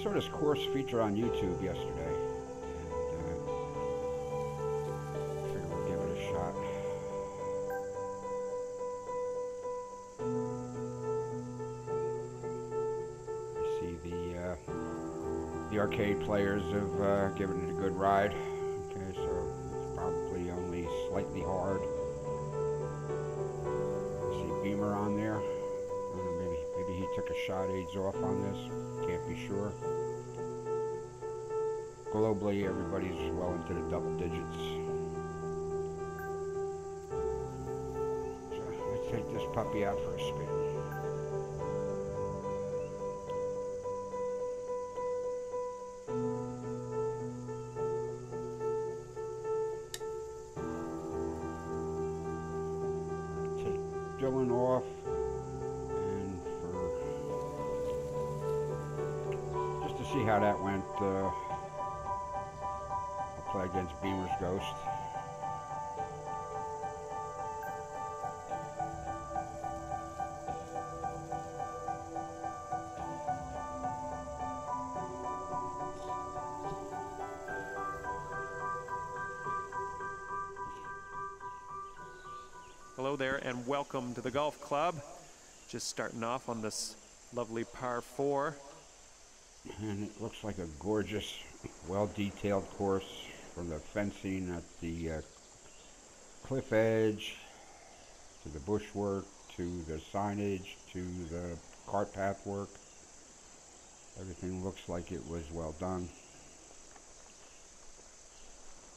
saw this course featured on YouTube yesterday, and figured we'll give it a shot. You see the arcade players have given it a good ride. Okay, so it's probably only slightly hard. You see Beamer on there. Maybe he took a shot aids off on this. Can't be sure. Globally, everybody's well into the double digits. So let's take this puppy out for a spin. Take Dylan off. See how that went. I'll play against Beamer's Ghost. Hello there and welcome to the golf club. Just starting off on this lovely par 4. And it looks like a gorgeous, well-detailed course, from the fencing at the cliff edge, to the bushwork, to the signage, to the cart path work. Everything looks like it was well done.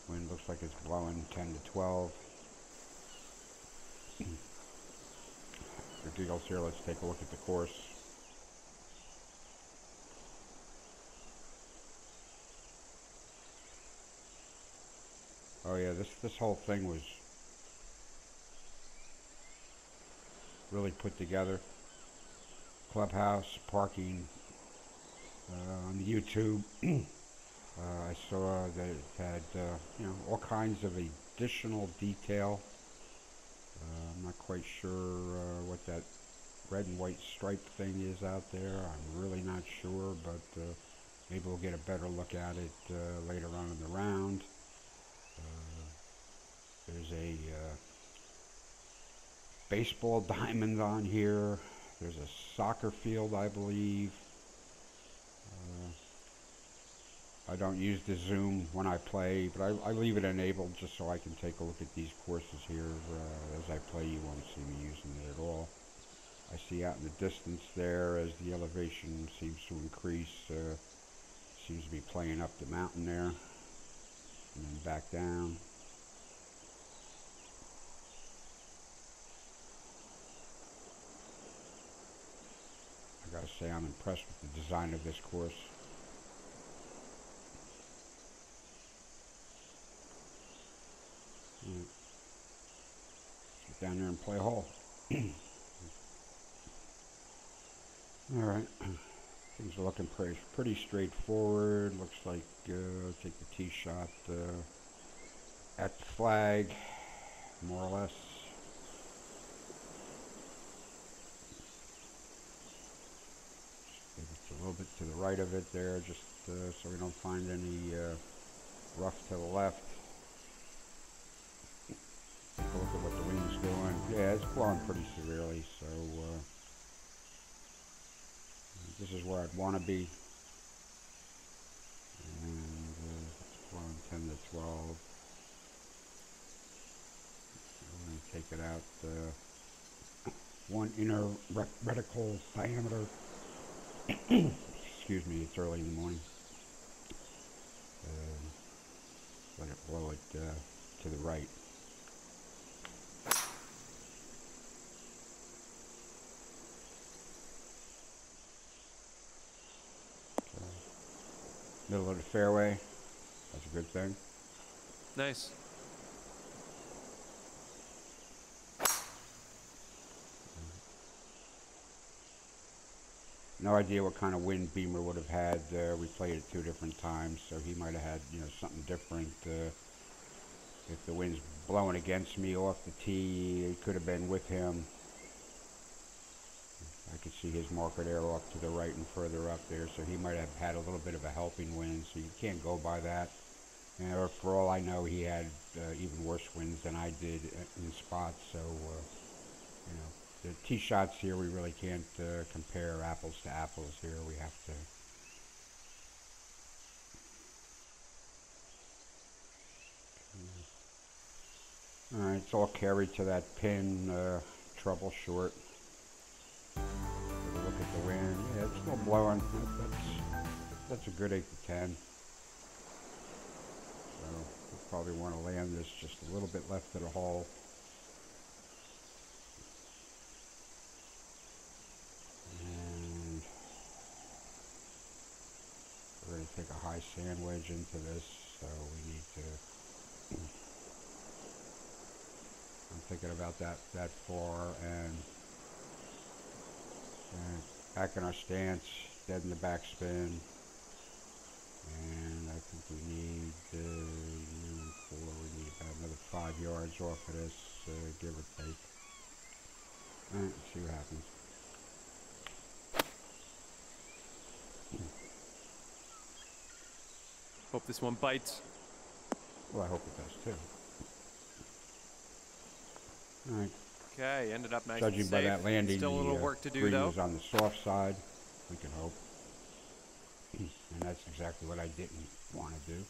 Wind looks like it's blowing 10 to 12. For giggles here, let's take a look at the course. Oh yeah, this whole thing was really put together. Clubhouse, parking. On the YouTube, I saw that it had all kinds of additional detail. I'm not quite sure what that red and white stripe thing is out there. I'm really not sure, but maybe we'll get a better look at it later on in the round. There's a baseball diamond on here. There's a soccer field, I believe. I don't use the zoom when I play, but I leave it enabled just so I can take a look at these courses here. As I play, you won't see me using it at all. I see out in the distance there, as the elevation seems to increase, seems to be playing up the mountain there, and then back down. I gotta say, I'm impressed with the design of this course. Get down there and play a hole. Alright, things are looking pretty straightforward. Looks like take the tee shot at the flag, more or less. It's a little bit to the right of it there, just so we don't find any rough to the left. Take a look at what the wind's doing. Yeah, it's blowing pretty severely, so this is where I'd want to be. And it's blowing 10 to 12. We're going to take it out 1 inner reticle diameter. Excuse me, it's early in the morning. Let it blow it to the right. Middle of the fairway, that's a good thing. Nice. No idea what kind of wind Beamer would have had. We played it 2 different times, so he might have had, something different. If the wind's blowing against me off the tee, it could have been with him. I could see his marker there off to the right and further up there, so he might have had a little bit of a helping wind, so you can't go by that. And for all I know, he had even worse winds than I did in spots, so, you know, the tee shots here, we really can't compare apples to apples here. We have to... Alright, it's all carried to that pin, trouble short. Look at the wind. Yeah, it's still blowing. That's a good 8 to 10. So we'll probably want to land this just a little bit left of the hole. And we're going to take a high sand wedge into this, so we need to... I'm thinking about that far, and back in our stance, dead in the backspin, and I think we need about another 5 yards off of this, give or take. Alright, let's see what happens. Hope this one bites. Well, I hope it does too. Alright. Okay, ended up nice Judging and by safe. that landing, Still a little work to do green though. was on the soft side, we can hope. And that's exactly what I didn't want to do.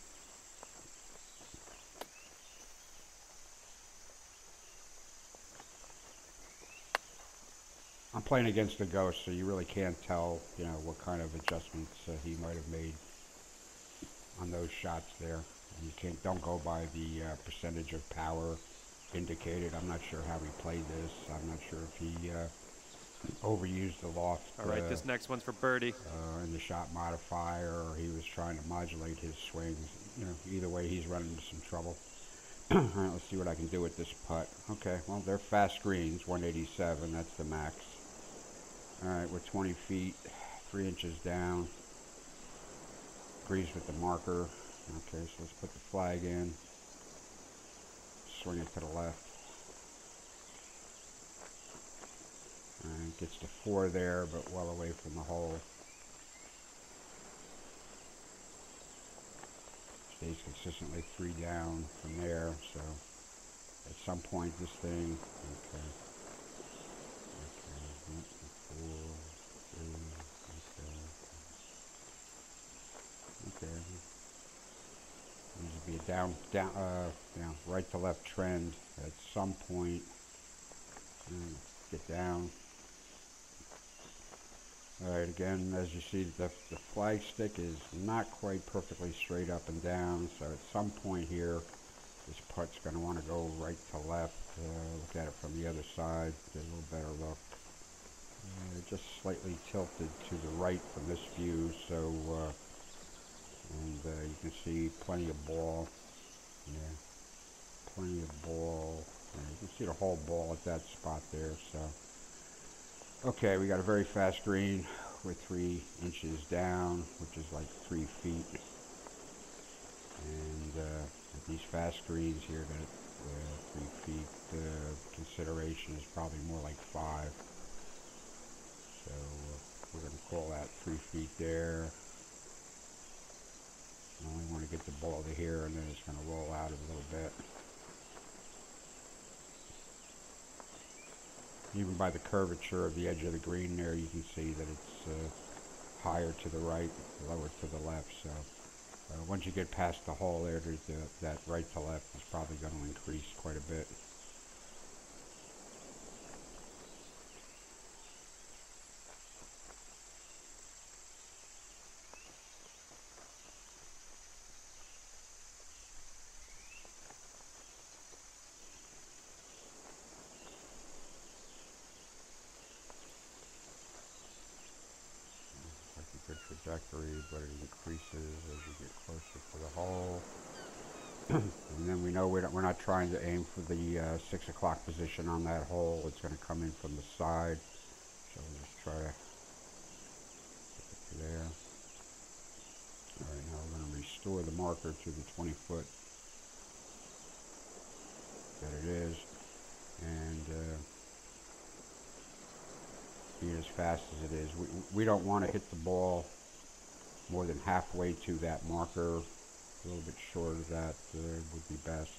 I'm playing against the ghost, so you really can't tell, you know, what kind of adjustments he might have made on those shots there. And you don't go by the percentage of power indicated. I'm not sure how he played this. I'm not sure if he overused the loft. All right, this next one's for birdie. In the shot modifier, or he was trying to modulate his swings. You know, either way, he's running into some trouble. All right, let's see what I can do with this putt. Okay, well, they're fast greens, 187. That's the max. All right, we're 20 feet, 3 inches down. Agrees with the marker. Okay, so let's put the flag in. Swing it to the left. And gets to 4 there, but well away from the hole. Stays consistently 3 down from there, so at some point this thing, okay. 4, 3, okay. Needs to be a down, right to left trend at some point. Get down. Alright, again, as you see, the flag stick is not quite perfectly straight up and down, so at some point here, this putt's going to want to go right to left. Look at it from the other side, get a little better look. Just slightly tilted to the right from this view, so, and you can see plenty of ball. Yeah, plenty of ball. You can see the whole ball at that spot there, so. Okay, we got a very fast green. We're 3 inches down, which is like 3 feet. And with these fast greens here, that 3 feet consideration is probably more like 5. So we're going to call that 3 feet there. I only want to get the ball to here, and then it's going to roll out a little bit. Even by the curvature of the edge of the green there, you can see that it's higher to the right, lower to the left. So once you get past the hole there, that right to left is probably going to increase quite a bit. Good trajectory, but it increases as you get closer to the hole. And then we know we're not trying to aim for the 6 o'clock position on that hole. It's going to come in from the side. So we'll just try to get it to there. Alright, now we're going to restore the marker to the 20 foot that it is. And be as fast as it is. We don't want to hit the ball more than halfway to that marker. A little bit short of that would be best.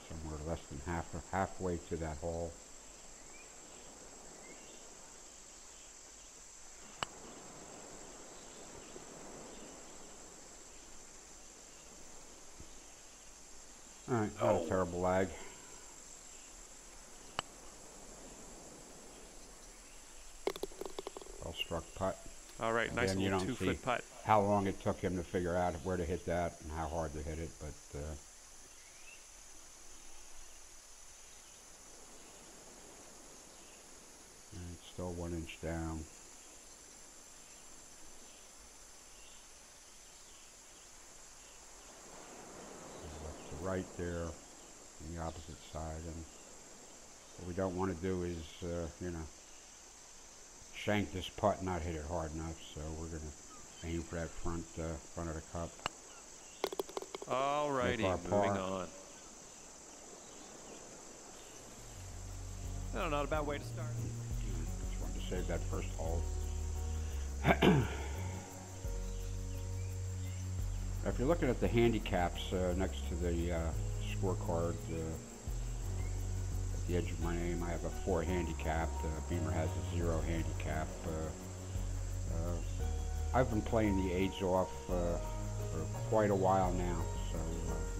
Somewhere less than halfway to that hole. Alright, not a terrible lag. Well struck putt. All right, nice little 2-foot putt. How long it took him to figure out where to hit that and how hard to hit it, but it's still 1 inch down. Left to right there, on the opposite side, and what we don't want to do is, you know, shank this putt and not hit it hard enough, so we're going to aim for that front of the cup. All righty, moving on. No, not a bad way to start. Just wanted to save that first hole. If you're looking at the handicaps next to the scorecard, at the edge of my name, I have a 4 handicap. Beamer has a 0 handicap. I've been playing the aids off for quite a while now, so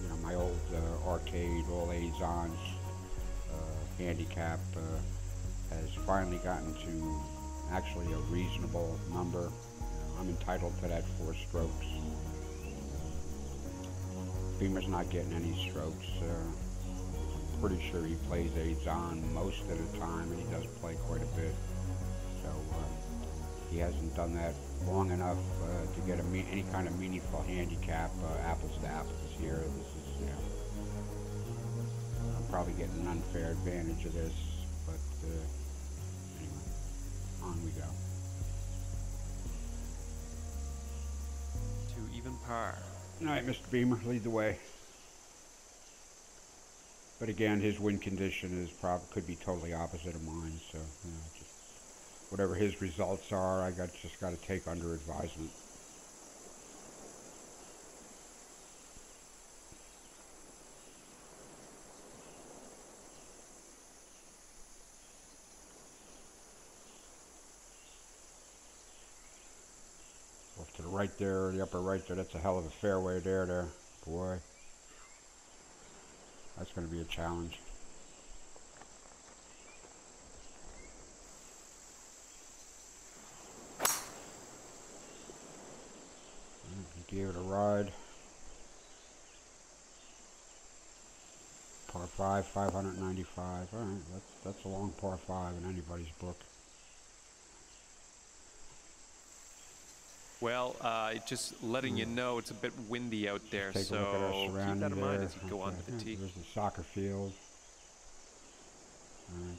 you know, my old arcade all aids on handicap has finally gotten to actually a reasonable number. I'm entitled to that 4 strokes. Beamer's not getting any strokes. Pretty sure he plays aids on most of the time, and he does play quite a bit. So he hasn't done that long enough to get any kind of meaningful handicap, apples to apples here. This is, you know, I'm probably getting an unfair advantage of this, but anyway, on we go. To even par. All right, Mr. Beamer, lead the way. But again, his win condition is could be totally opposite of mine. So, you know, just whatever his results are, I just got to take under advisement. Off to the right there, the upper right there. That's a hell of a fairway there, boy. That's going to be a challenge. He gave it a ride. Par 5, 595. All right, that's a long par 5 in anybody's book. Well, just letting you know, it's a bit windy out there, Take a look at our so keep that in mind as you go onto the tee. There's the soccer field.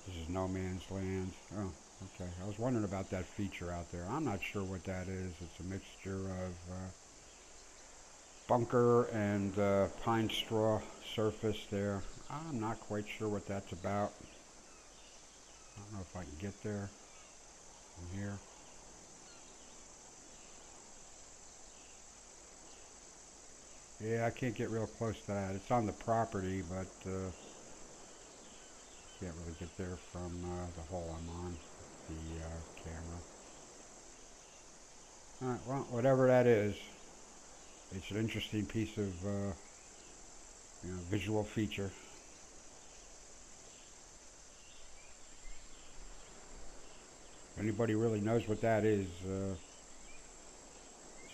This is no man's land. Oh, okay. I was wondering about that feature out there. I'm not sure what that is. It's a mixture of bunker and pine straw surface there. I'm not quite sure what that's about. I don't know if I can get there from here. Yeah, I can't get real close to that. It's on the property, but can't really get there from the hole I'm on, the camera. Alright, well, whatever that is, it's an interesting piece of you know, visual feature. If anybody really knows what that is,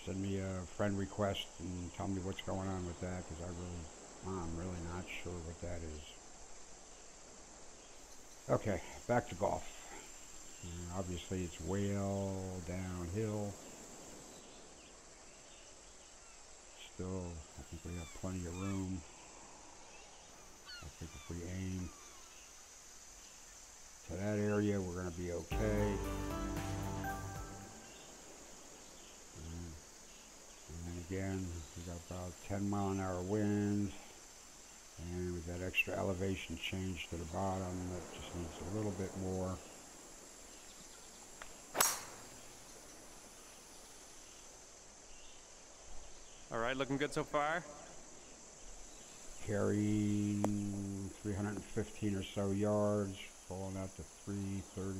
send me a friend request and tell me what's going on with that, because I'm really not sure what that is. Okay, back to golf. Obviously it's well downhill. Still, I think we have plenty of room. I think if we aim to that area, we're going to be okay. And then again, we got about 10-mile-an-hour winds. And with that extra elevation change to the bottom, that just needs a little bit more. All right, looking good so far. Carrying 315 or so yards, falling out to 330,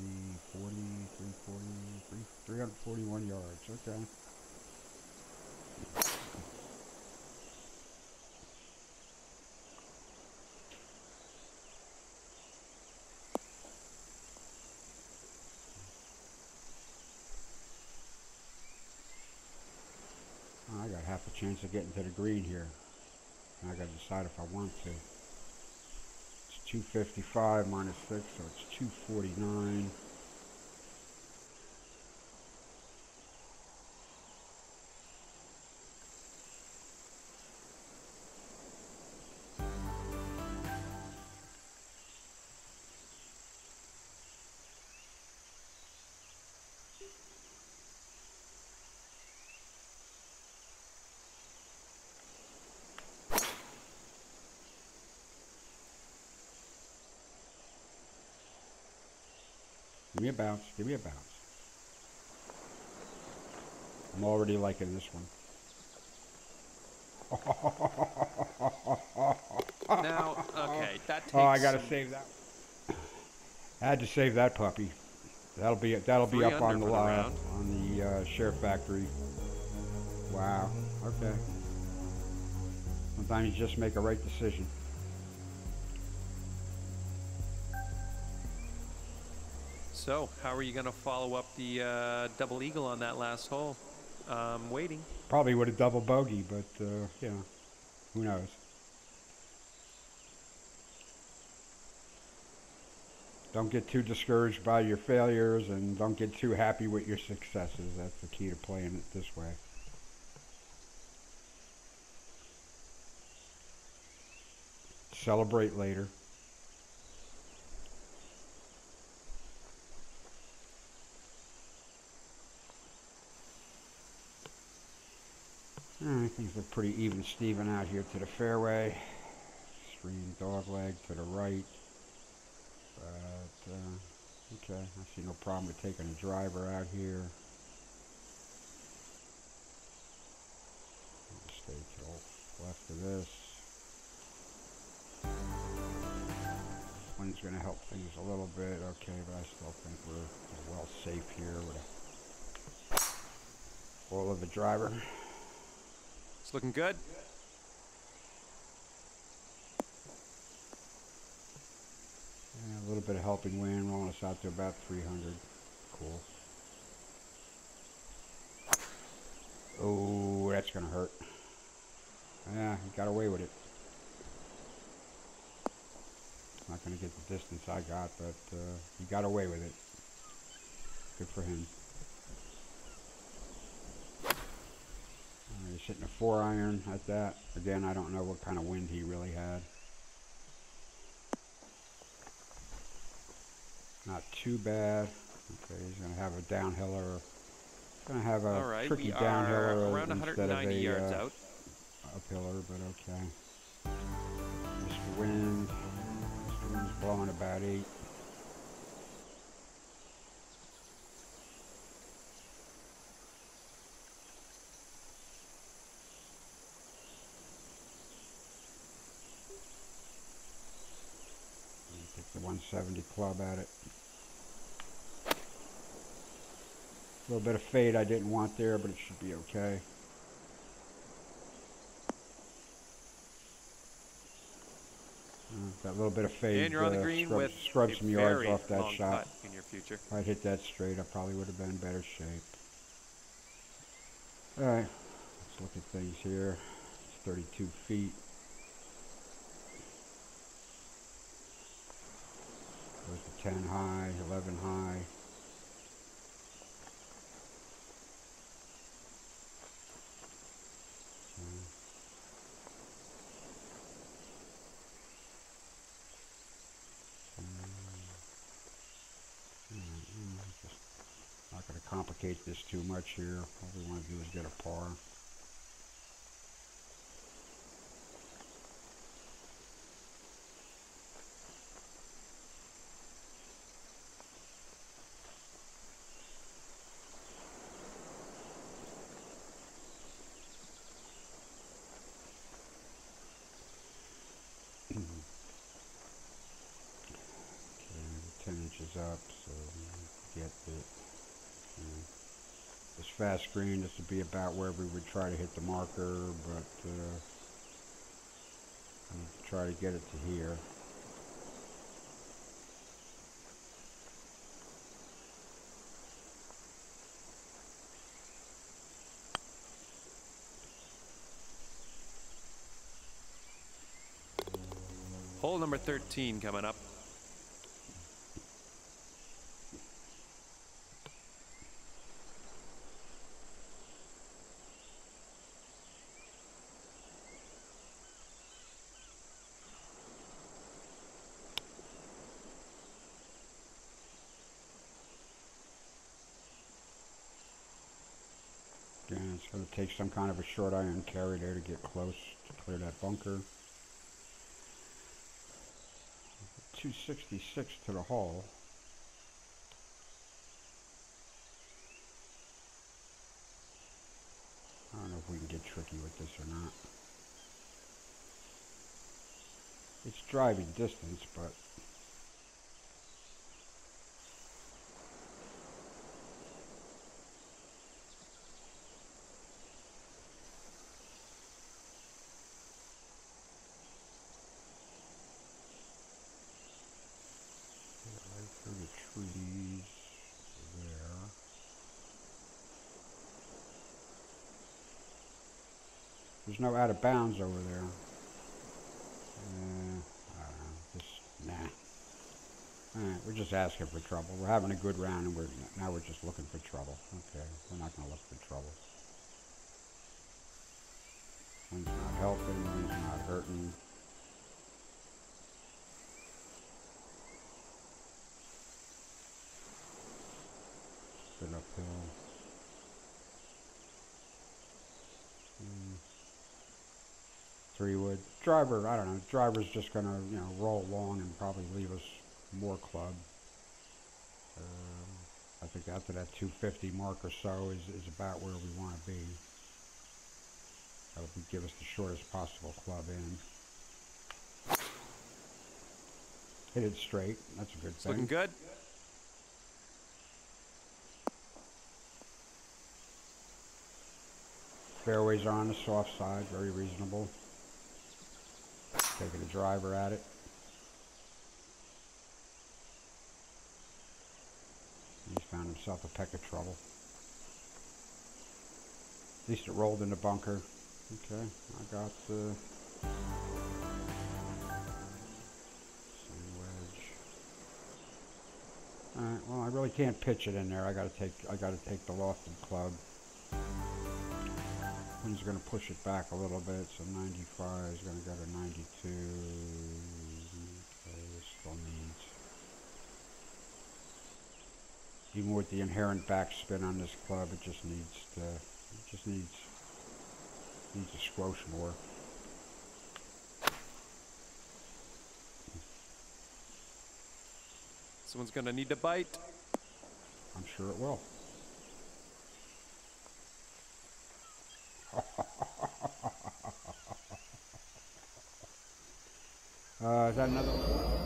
40, 340, 341 yards. Okay. I got half a chance of getting to the green here. I got to decide if I want to. It's 255 minus 6, so it's 249. Give me a bounce. Give me a bounce. I'm already liking this one. Now, okay, that takes. Oh, I gotta save that. I had to save that puppy. That'll be up on the SHAREfactory. Wow. Okay. Sometimes you just make a right decision. So, how are you going to follow up the double eagle on that last hole? Waiting. Probably would have double bogey, but you know, who knows? Don't get too discouraged by your failures, and don't get too happy with your successes. That's the key to playing it this way. Celebrate later. Things look pretty even Steven out here to the fairway. Stream dog leg to the right. But, okay, I see no problem with taking a driver out here. Stay to the left of this. Wind's going to help things a little bit, okay, but I still think we're well safe here with a all of the driver. It's looking good. Yeah, a little bit of helping wind, rolling us out to about 300. Cool. Oh, that's going to hurt. Yeah, he got away with it. Not going to get the distance I got, but he got away with it. Good for him. He's hitting a 4-iron at that. Again, I don't know what kind of wind he really had. Not too bad. Okay, he's going to have a downhiller. He's going to have a tricky downhiller around 190 yards out. Uphiller, but okay. Mr. Wind. Mr. Wind's blowing about 8. Take the 170 club at it. A little bit of fade I didn't want there, but it should be okay. That little bit of fade. And you're on the green with scrub some yards off that long shot. cut in your future. If I'd hit that straight, I probably would have been in better shape. All right, let's look at things here. It's 32 feet. Goes to 10 high, 11 high. Not going to complicate this too much here. All we want to do is get a par. up, so get it. This fast green, this would be about where we would try to hit the marker, but I'll try to get it to here. Hole number 13 coming up. Again, it's going to take some kind of a short iron carry there to get close to clear that bunker. 266 to the hole. I don't know if we can get tricky with this or not. It's driving distance, but right through the trees there. There's no out of bounds over there. I don't know. Just nah. Alright, we're just asking for trouble. We're having a good round, and now we're just looking for trouble. Okay, we're not going to look for trouble. One's not helping, one's not hurting. Bit uphill. Three wood. Driver, I don't know. Driver's just going to, roll along and probably leave us more club. I think after that 250 mark or so is about where we want to be. That would give us the shortest possible club in. Hit it straight. That's a good thing. Looking good. Fairways are on the soft side. Very reasonable. Taking a driver at it. He's found himself a peck of trouble. At least it rolled in the bunker. Okay, I got the wedge. All right, well, I really can't pitch it in there. I gotta take the lofted club. Wind's gonna push it back a little bit, so 95 is gonna go to 92. Okay, this still needs. Even with the inherent backspin on this club, it just needs a squash more. Someone's gonna need to bite. I'm sure it will. Is that another one?